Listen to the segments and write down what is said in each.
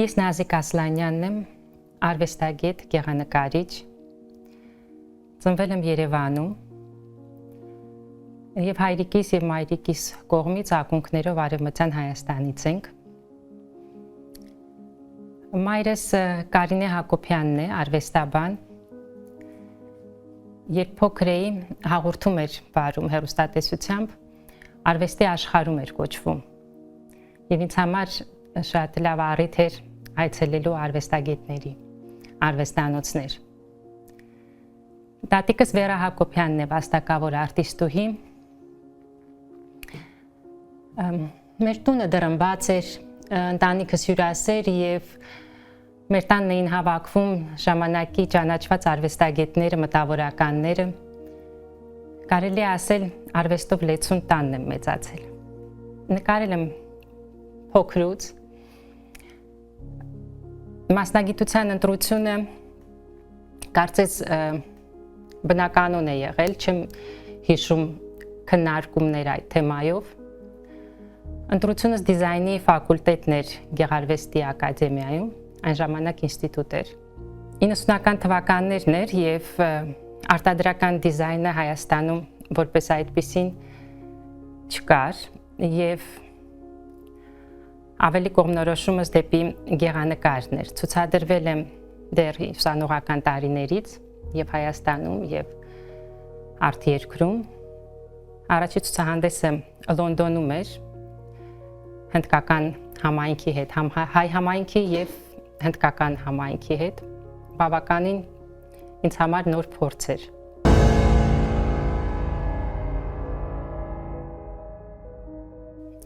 Ես Նազիկ Ասլանյանն եմ, արվեստագետ, գեղանկարիչ, ծնվել եմ Երևանում եւ հայրիկիս եւ մայրիկիս կողմից ակունքներով Արևմտյան Հայաստանից ենք։ Մայրս Կարինե Հակոբյանն է, արվեստաբան։ Երբ փոքր էի, հաղորդում էր բարում հեռուստատեսությամբ, արվեստի աշխարհում էր կոչվում։ Եվ ինձ համար շատ լավ առիթ էր այցելելու արվեստագետների, արվեստանոցներ։ Տատիկս Վերա Հակոբյանն է, վաստակավոր արտիստուհի։ Մեր տունը դռնբաց էր, ընտանիքս հյուրասեր եւ մեր տանն էին հավաքվում ժամանակի ճանաչված արվեստագետները, մտավորականները։ Կարելի է ասել, արվեստով լեցուն տանն եմ մեծացել։ Նկարել եմ փոքրուց։ Մասնագիտության ընտրությունը կարծես բնականon է եղել, չեմ հիշում քննարկումներ այդ թեմայով։ Ընտրությունս դիզայնի ֆակուլտետն էր Գեղարվեստի ակադեմիայում, այն ժամանակ ինստիտուտ էր։ 90-ական թվականներն էր եւ արտադրական դիզայնը Հայաստանում որպես այդպիսին չկար եւ ավելի կողմնորոշումս դեպի գեղանկարն էր։ Ցուցադրվել եմ դեռ ուսանողական տարիներից եւ Հայաստանում եւ արտերկրում։ Առաջի ցուցահանդեսը Լոնդոնում էր հնդկական համայնքի հետ, հայ համայնքի եւ հնդկական համայնքի հետ։ Բավականին ինձ համար նոր փորձ էր։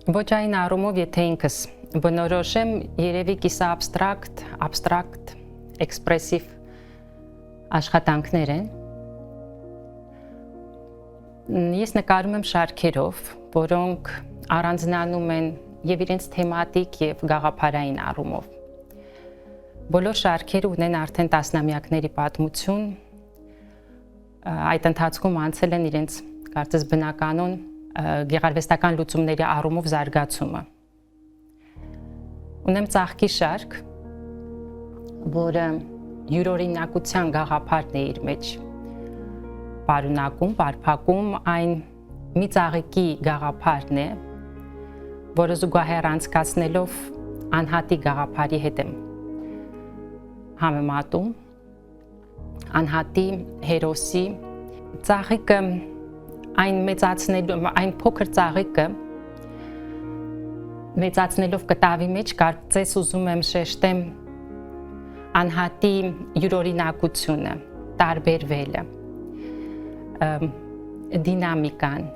Ոչ այն առումով, եթե ինքս բնորոշեմ, երևի կիսա abstract, expressive աշխատանքներ են։ Ես նկարում եմ շարքերով, որոնք առանձնանում են եւ իրենց թեմատիկ եւ գաղափարային առումով։ Բոլոր շարքերը ունեն արդեն տասնամյակների պատմություն, այդ ընթացքում անցել են իրենց կարծես բնականon գեղարվեստական լուծումների առումով զարգացումը։ Ունեմ ծաղկի շարք, որը յուրօրինակության գաղափարն է իր մեջ պարունակում, պարփակում, այն մի ծաղիկի գաղափարն է, որը զուգահեռ անցկացնելով անհատի գաղափարի հետ եմ համեմատում, անհատի հերոսի ծաղիկը այն փոքր ծաղիկը մեծացնելով կտավի մեջ կարծես ուզում եմ շեշտեմ անհատի յուրօրինակությունը, տարբերվելը, դինամիկան։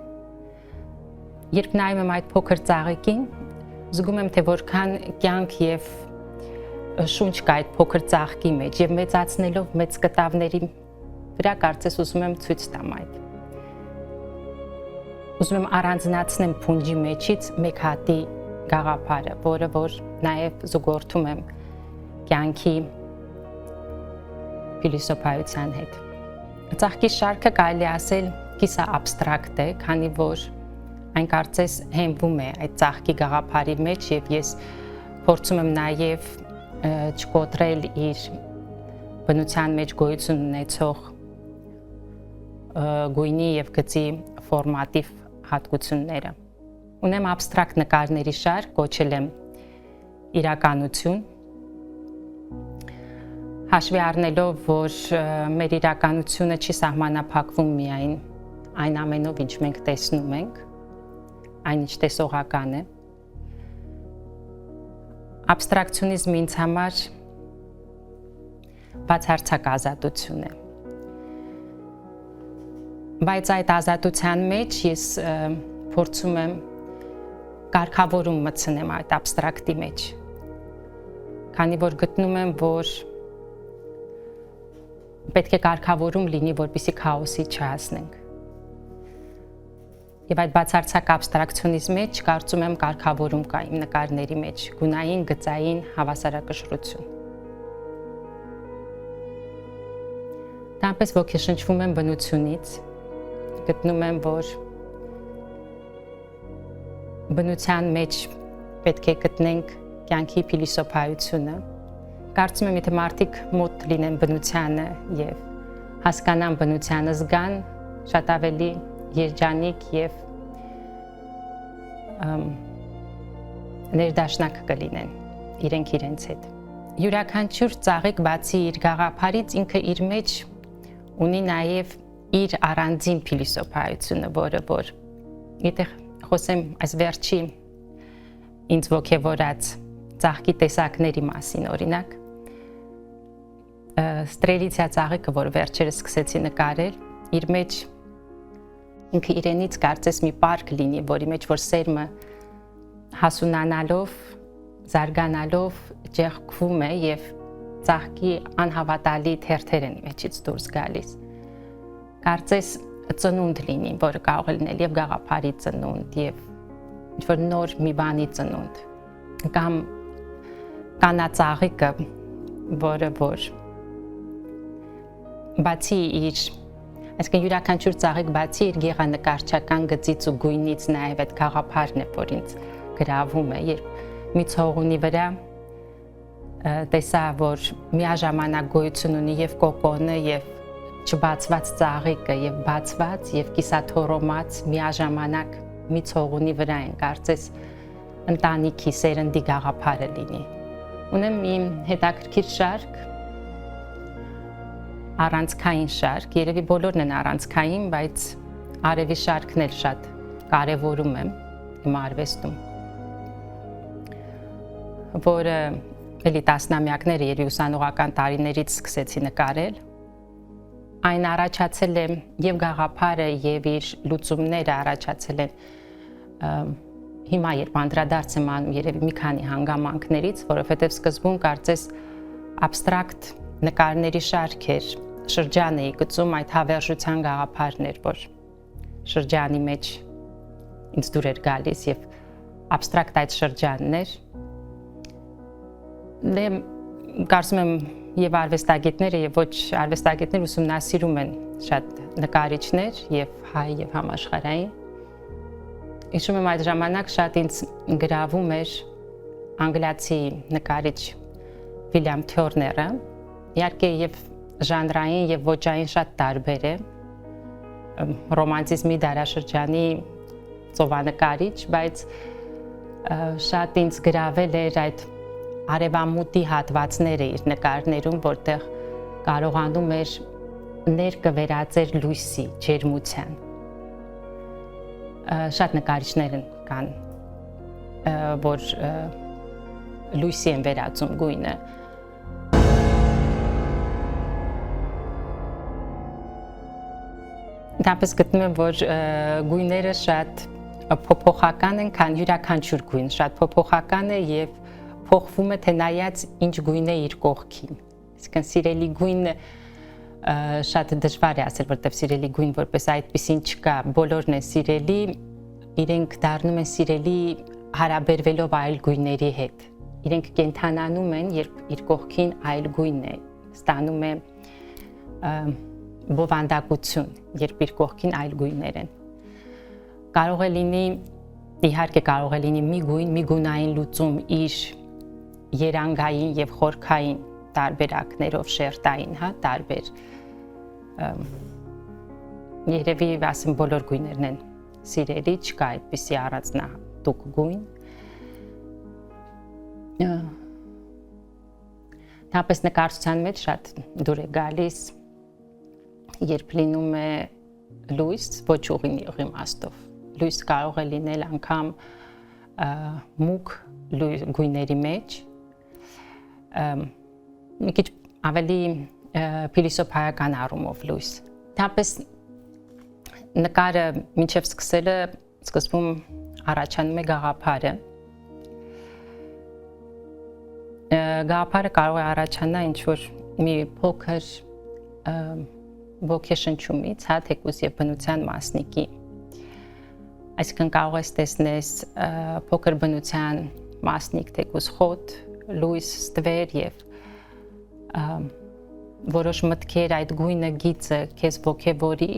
Երբ նայում եմ այդ փոքր ծաղիկին, զգում եմ, թե որքան կյանք եւ շունչ կա այդ փոքր ծաղկի մեջ եւ մեծացնելով մեծ կտավների վրա կարծես ուզում եմ ցույց տամ այդ։ Ուզում եմ առանձնացնեմ փունջի մեջից մեկ հատի գաղափարը, որը որ նաև զուգորդում եմ կյանքի փիլիսոփայության հետ։ Ծաղկի շարքը կարելի ասել կիսա abstract է, քանի որ այն կարծես հենվում է այդ ծաղկի գաղափարի մեջ եւ ես փորձում եմ նաև չկոտրել իր բնության մեջ գոյություն ունեցող գույնի եւ գծի ֆորմատիվ հատկությունները։ Ունեմ abstract նկարների շարք, կոչել եմ իրականություն։ Հաշվի առնելով, որ մեր իրականությունը չի սահմանափակվում միայն այն ամենով, ինչ մենք տեսնում ենք, այն ինչ տեսողական է։ Աբստրակցիոնիզմը ինձ համար բացարձակ ազատություն է։ Բայց այդ ազատության մեջ ես փորձում եմ կարգավորում մտցնեմ այդ abstract-ի մեջ։ Քանի որ գտնում եմ, որ պետք է կարգավորում լինի, որպեսզի քաոսի չհասնենք։ Եվ այդ բացարձակ աբստրակցիոնիզմի մեջ կարծում եմ կարգավորում կա իմ նկարների մեջ, գունային, գծային հավասարակշռություն։ Դրանպես ոգեշնչվում եմ բնությունից, գտնում եմ, որ բնության մեջ պետք է գտնենք կյանքի փիլիսոփայությունը, Կարծում եմ, եթե մարդիկ մոտ լինեն բնությանը եւ հասկանան բնությանը, զգան շատ ավելի երջանիկ եւ ներդաշնակ կլինեն իրենք իրենց հետ։ Յուրաքանչյուր ծաղիկ բացի իր գաղափարից ինքը իր մեջ ունի նաեւ իր առանձին փիլիսոփայությունը, որը որ եթե խոսեմ այս վերջի ինձ ոգևորած ծաղկի տեսակների մասին, օրինակ ստրելիցիա ծաղիկը, որ վերջերս սկսեցի նկարել, իր մեջ ինքը իրենից կարծես մի պարկ լինի, որի մեջ որ սերմը հասունանալով, զարգանալով ճեղքվում է եւ ծաղկի անհավատալի թերթեր են մեջից դուրս գալիս։ Կարծես ծնունդ լինի, որը կարող է լինել եւ գաղափարի ծնունդ եւ ինչ-որ նոր մի բանի ծնունդ, կամ կանածաղիկը, որը որ բացի իր, այսինքն յուրաքանչյուր ծաղիկ բացի իր գեղանկարչական գծից ու գույնից նաև այդ գաղափարն է, որ ինձ գրավում է, երբ մի ցողունի վրա տեսա, որ միաժամանակ գոյություն ունի եւ կոկոնը, եւ չբացված ծաղիկը, եւ բացված, եւ կիսաթոռոմած միաժամանակ մի ցողունի վրա են, կարծես ընտանիքի սերնդի գաղափարը լինի։ Ունեմ իմ հետաքրքիր շարք, առանցքային շարք, երևի բոլորն են առանցքային, բայց արևի շարքն էլ շատ կարևորում եմ իմ արվեստում, որը էլի տասնամյակները երևի ուսանողական տարիներից սկսեցի նկարել, այն առաջացել է եւ գաղափարը եւ իր լուծումները առաջացել են հիմա երբ անդրադարձ եմ անում երևի մի քանի հանգամանքներից, որովհետեւ սկզբում կարծես абստրակտ նկարների շարք էր, շրջան էի գծում, այդ հավերժության գաղափարն էր, որ շրջանի մեջ ինձ դուր էր գալիս եւ абստրակտ այդ շրջանն էր։ Դե կարծում եմ եւ արվեստագետները եւ ոչ արվեստագետները ուսումնասիրում են շատ նկարիչներ եւ հայ եւ համաշխարհային։ Հիշում եմ այդ ժամանակ շատ ինձ գրավում էր անգլիացի նկարիչ Վիլյամ Թյորները, իհարկե եւ ժանրային եւ ոճային շատ տարբեր է, ռոմանտիզմի դարաշրջանի ծովանկարիչ, բայց շատ ինձ գրավել էր այդ արևամուտի հատվածները իր նկարներում, որտեղ կարողանում էր ներկը վերածել լույսի, ջերմության։ Շատ նկարիչներ կան, որ լույսի են վերածում գույնը։ Դապես գտնում եմ, որ գույները շատ փոփոխական են, քան յուրաքանչյուր գույն, շատ փոփոխական է եւ փոխվում է թե նայած ինչ գույն է իր կողքին։ Այսինքն սիրելի գույնը շատ դժվար է ասել, որտեղ սիրելի գույն որպես այդպեսին չկա, բոլորն են սիրելի, իրենք դառնում են սիրելի հարաբերվելով այլ գույների հետ։ Իրենք կենթանանում են, երբ իր կողքին այլ գույն է, ստանում է բովանդակություն, երբ իր կողքին այլ գույներ են։ Կարող է լինի, իհարկե կարող է լինի մի գույն, մի գունային լուծում իր երանգային եւ խորքային տարբերակներով շերտային, հա, տարբեր երևի ասեմ բոլոր գույներն են սիրելի, չկա այդպիսի առանձնահատուկ գույն։ Դապես նկարչության մեջ շատ դուր է գալիս, երբ լինում է լույս, ոչ ուղիղ իմաստով։ Լույս կարող է լինել անգամ մուգ գույների մեջ, մի քիչ ավելի փիլիսոփայական առումով լույս։ Դապես նկարը մինչև սկսելը սկզբում առաջանում է գաղափարը։ Գաղափարը կարող է առաջանալ ինչ-որ մի փոքր ոգեշնչումից, հա, թեկուզ եւ բնության մասնիկի։ Այսինքն կարող ես տեսնես փոքր բնության մասնիկ, թեկուզ խոտ, լույս, ստվեր եւ որոշ մտքեր այդ գույնը գիծը քեզ ոգևորի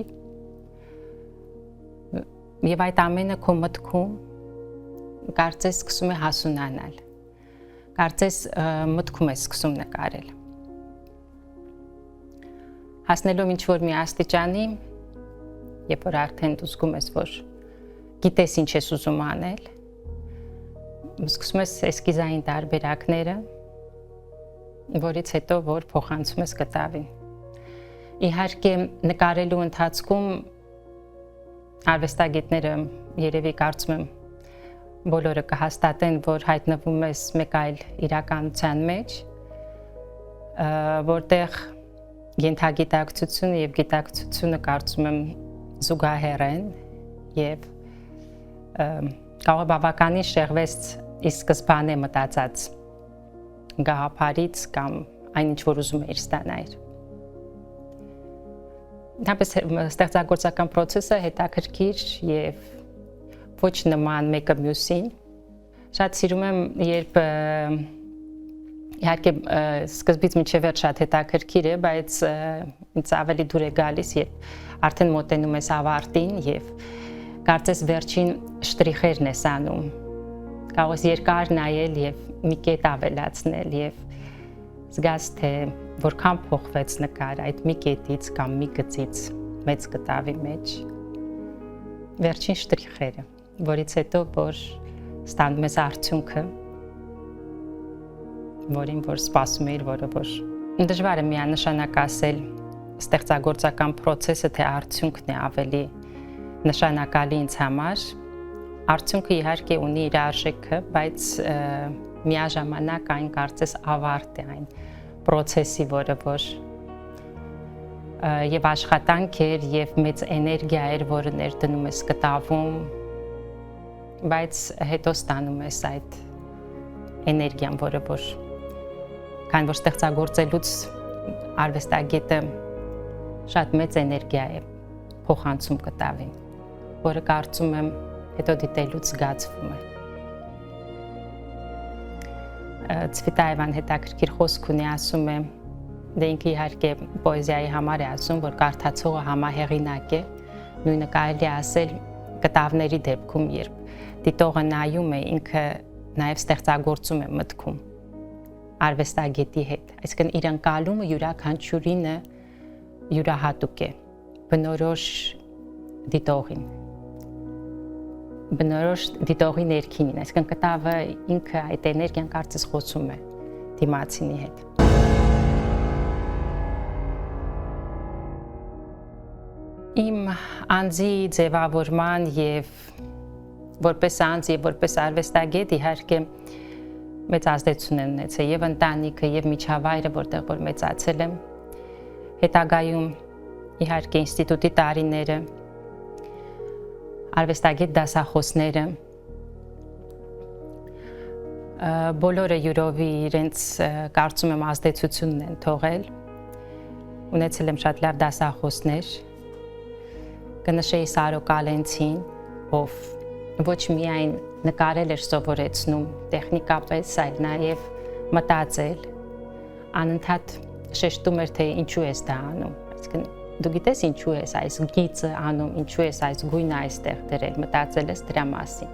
եւ այդ ամենը քո մտքում կարծես սկսում է հասունանալ։ կարծես մտքում ես սկսում նկարել։ Հասնելով ինչ-որ մի աստիճանի, երբ որ արդեն դու զգում ես, որ գիտես ինչ ես ուզում անել, սկսում ես էսկիզային տարբերակները, որից հետո որ փոխանցում ես կտավին։ Իհարկե նկարելու ընթացքում արվեստագետները երևի կարծում եմ բոլորը կհաստատեն, որ հայտնվում ես մեկ այլ իրականության մեջ, որտեղ ենթագիտակցությունը եւ գիտակցությունը կարծում եմ զուգահեռ են եւ կարող է բավականին շեղվես ի սկզբանե մտածած գաղափարից կամ այնինչ որ ուզում էիր ստանալ։ Դեպս ստեղծագործական process-ը հետաքրքիր եւ ոչ նման մեկը մյուսին։ Շատ սիրում եմ, երբ իհարկե սկզբից մինչև վերջ շատ հետաքրքիր է, բայց ինձ ավելի դուր է գալիս, երբ արդեն մոտենում ես ավարտին եւ կարծես վերջին շտրիխերն ես անում։ Կարող ես երկար նայել եւ մի կետ ավելացնել եւ զգաս թե որքան փոխվեց նկարը այդ մի կետից կամ մի գծից մեծ կտավի մեջ։ Վերջին շտրիխերը, որից հետո որ ստանում ես արդյունքը, որին որ սպասում էիր, որը որ դժվար է միանշանակ ասել ստեղծագործական process-ը թե արդյունքն է ավելի նշանակալի ինձ համար։ Արդյունքը իհարկե ունի իր արժեքը, բայց միաժամանակ այն կարծես ավարտ է այն process-ի, որը որ եւ աշխատանք էր եւ մեծ էներգիա էր, որը ներդնում ես կտավում, բայց հետո ստանում ես այդ էներգիան, որը որ քանի որ ստեղծագործելուց արվեստագետը շատ մեծ էներգիա է փոխանցում կտավին, որը կարծում եմ հետո դիտելուց զգացվում է։ Ցվիտաևան հետաքրքիր խոսք ունի, ասում է, դե ինքը իհարկե պոեզիայի համար է ասում, որ կարդացողը համահեղինակ է, նույնը կարելի է ասել կտավների դեպքում, երբ դիտողը նայում է, ինքը նաև ստեղծագործում է մտքում արվեստագետի հետ, այսինքն իր ընկալումը յուրաքանչյուրինը յուրահատուկ է, բնորոշ դիտողին, բնորոշ դիտողի ներքինին, այսինքն կտավը ինքը այդ էներգիան կարծես խոցում է դիմացինի հետ։ Իմ անձի ձևավորման եւ որպես անձ եւ որպես արվեստագետ իհարկե մեծ ազդեցություն է ունեցել եւ ընտանիքը եւ միջավայրը, որտեղ որ մեծացել եմ, հետագայում իհարկե ինստիտուտի տարիները, արվեստագետ դասախոսները, բոլորը յուրովի իրենց կարծում եմ ազդեցությունն են թողել, ունեցել եմ շատ լավ դասախոսներ, կնշեի Սարո Կալենցին, ով ոչ միայն նկարել էր սովորեցնում տեխնիկապես, այլ նաև մտածել, անընդհատ շեշտում էր, թե ինչու ես դա անում, այսինքն դու գիտես ինչու ես այս գիծը անում, ինչու ես այս գույնը այստեղ դրել, մտածել ես դրա մասին։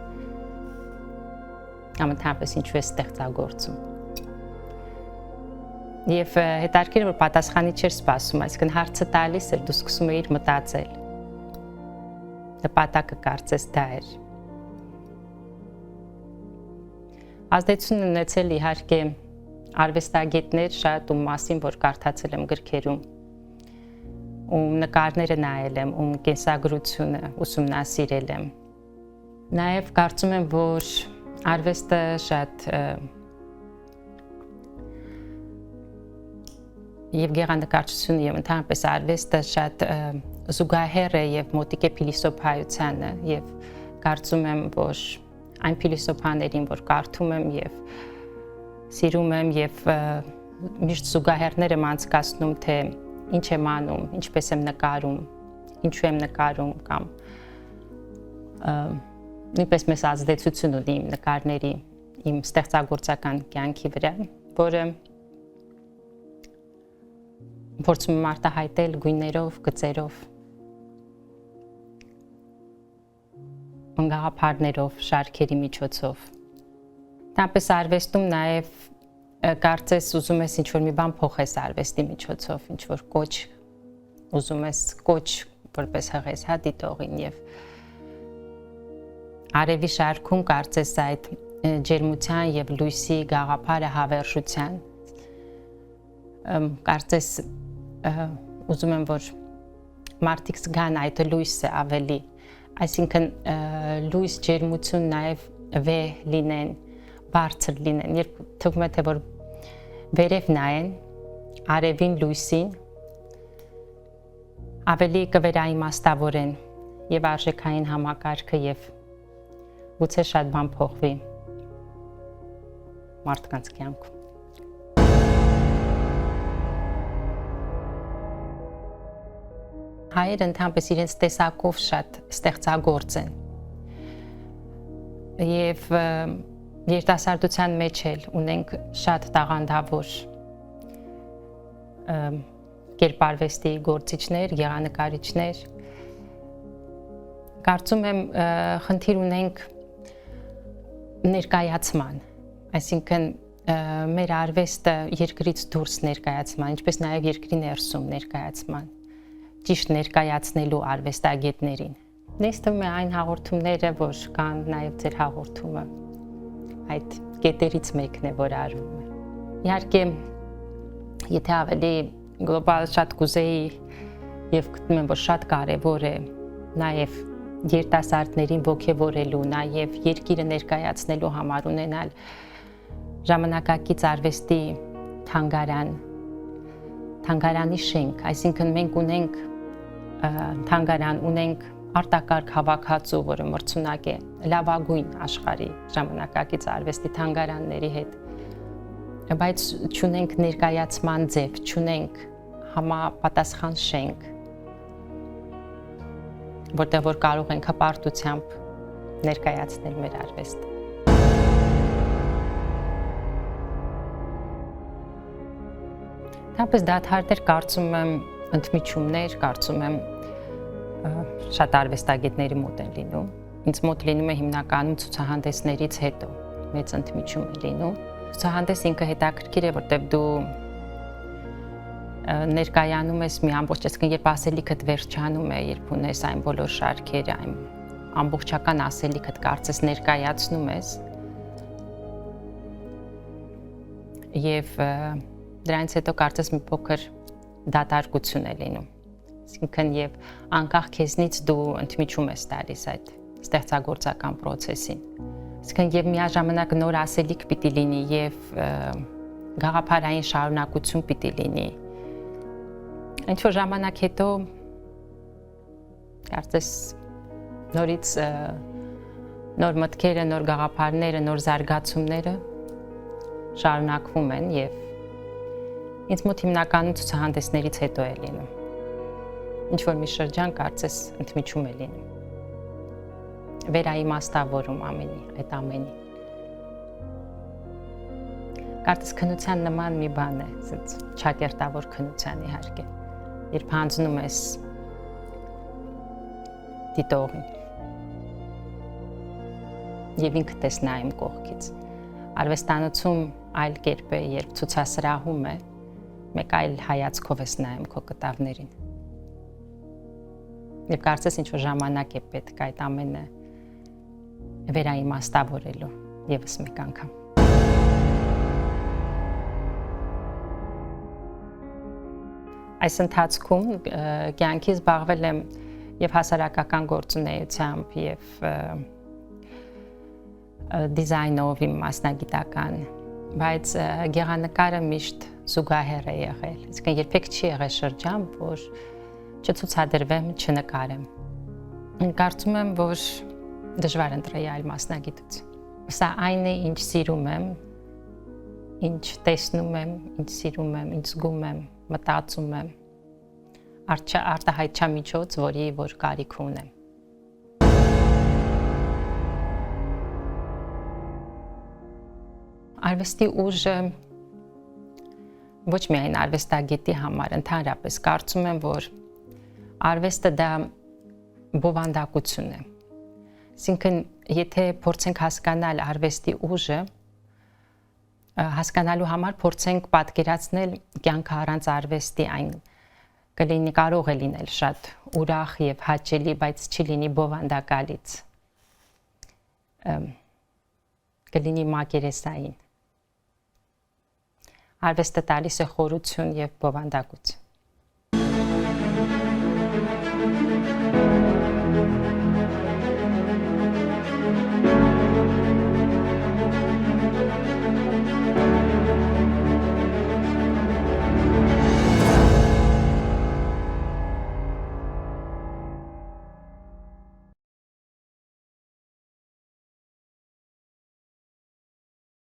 Կամ ընդհանրապես ինչու ես ստեղծագործում։ Եվ հետաքրքիր որ պատասխանի չէր սպասում, այսինքն հարցը տալիս էր, դու սկսում էիր մտածել։ Նպատակը կարծես դա էր։ Ազդեցություն ունեցել իհարկե արվեստագետներ շատ ում մասին, որ կարդացել եմ գրքերում, ում նկարները նայել եմ, ում կենսագրությունը ուսումնասիրել եմ։ Նաև կարծում եմ, որ արվեստը շատ եւ գեղանկարչությունը եւ ընդհանրապես արվեստը շատ զուգահեռ է եւ մոտիկ է փիլիսոփայությանը եւ կարծում եմ, որ այն փիլիսոփաներին, որ կարդում եմ եւ սիրում եմ եւ միշտ զուգահեռներ եմ անցկացնում, թե ինչ եմ անում, ինչպես եմ նկարում, ինչու եմ նկարում կամ նույնպես մեծ ազդեցություն ունի իմ նկարների, իմ ստեղծագործական կյանքի վրա, որը փորձում եմ արտահայտել գույներով, գծերով, գաղափարներով, շարքերի միջոցով։ Տապես արվեստում նաև կարծես ուզում ես ինչ-որ մի բան փոխես արվեստի միջոցով, ինչ-որ կոչ, ուզում ես կոչ որպես հղես հա դիտողին եւ արևի շարքում կարծես այդ ջերմության եւ լույսի գաղափարը հավերժության կարծես ուզում եմ որ մարդիկ զգան այդ լույսը ավելի այսինքն լույս ջերմություն նաև վեհ լինեն բարձր լինեն երբ թվում է թե որ վերև նայեն արևին լույսին ավելի կվերաիմաստավորեն եւ արժեքային համակարգը եւ գուցե շատ բան փոխվի մարդկանց կյանքում հայերը ընդհանրապես իրենց տեսակով շատ ստեղծագործ են եւ երիտասարդության մեջ էլ ունենք շատ տաղանդավոր կերպարվեստի գործիչներ, գեղանկարիչներ կարծում եմ խնդիր ունենք ներկայացման այսինքն մեր արվեստը երկրից դուրս ներկայացման ինչպես նաեւ երկրի ներսում ներկայացման ճիշտ ներկայացնելու արվեստագետներին Ես թվում է այն հաղորդումները, որ կան նաև ձեր հաղորդումը, այդ կետերից մեկն է, որ արվում է։ Իհարկե, եթե ավելի գլոբալ շատ կուզեի եւ գտնում եմ, որ շատ կարեւոր է նաև երիտասարդներին ողջևորելու, նաև երկիրը ներկայացնելու համար ունենալ ժամանակակից արվեստի թանգարանի շենք, այսինքն մենք ունենք թանգարան, ունենք արտակարգ հավաքածու, որը մրցունակ է լավագույն աշխարհի ժամանակակից արվեստի թանգարանների հետ, բայց չունենք ներկայացման ձև, չունենք համապատասխան շենք, որտեղ որ կարող ենք հպարտությամբ ներկայացնել մեր արվեստը։ Թապես դադարներ կարծում եմ ընդմիջումներ, կարծում եմ շատ արվեստագետների մոտ են լինում։ Ինձ մոտ լինում է հիմնականում ցուցահանդեսներից հետո մեծ ընդմիջում է լինում։ Ցուցահանդես ինքը հետաքրքիր է, որտեղ դու ներկայանում ես մի ամբողջ, այսինքն երբ ասելիքդ վերջանում է, երբ ունես այն բոլոր շարքերը, այն ամբողջական ասելիքդ կարծես ներկայացնում ես։ Եվ դրանից հետո կարծես մի փոքր դատարկություն է լինում։ Այսինքն եւ անկախ քեզնից դու ընդմիջում ես տալիս այդ ստեղծագործական process-ին։ Այսինքն եւ միաժամանակ նոր ասելիք պիտի լինի եւ գաղափարային շարունակություն պիտի լինի։ Ինչ որ ժամանակ հետո կարծես նորից նոր մտքերը, նոր գաղափարները, նոր զարգացումները շարունակվում են եւ ինձ մոտ հիմնականում ցուցահանդեսներից հետո է լինում։ Ինչ որ մի շրջան կարծես ընդմիջում է լինում։ Վերաիմաստավորում ամենի, այդ ամենի։ Կարծես քննության նման մի բան է, ասած ճակերտավոր քննության իհարկե։ Երբ հանձնում ես դիտողին։ Եվ ինքդ ես նայում կողքից։ Արվեստանոցում այլ կերպ է, երբ ցուցասրահում է, մեկ այլ հայացքով ես նայում քո կտավներին։ Եվ կարծես ինչ-որ ժամանակ է պետք այդ ամենը վերաիմաստավորելու եւս մեկ անգամ։ Այս ընթացքում կյանքի զբաղվել եմ եւ հասարակական գործունեությամբ եւ դիզայնով իմ մասնագիտական, բայց գեղանկարը միշտ զուգահեռ է եղել։ Իսկ երբեք չի եղել շրջան, որ չցուցադրվեմ, չնկարեմ։ Կարծում եմ, որ դժվար ընտրեի այլ մասնագիտություն։ Սա այն է, ինչ սիրում եմ, ինչ տեսնում եմ, ինչ սիրում եմ, ինչ զգում եմ, մտածում եմ, արտահայտչամիջոց, որ կարիք ունեմ։ Արվեստի ուժը ոչ միայն արվեստագետի համար, ընդհանրապես կարծում եմ, որ արվեստը դա բովանդակություն է։ Այսինքն, եթե փորձենք հասկանալ արվեստի ուժը, հասկանալու համար փորձենք պատկերացնել կյանքը առանց արվեստի այն կլինի կարող է լինել շատ ուրախ եւ հաճելի, բայց չի լինի բովանդակալից։ Կլինի մակերեսային։ Արվեստը տալիս է խորություն եւ բովանդակություն։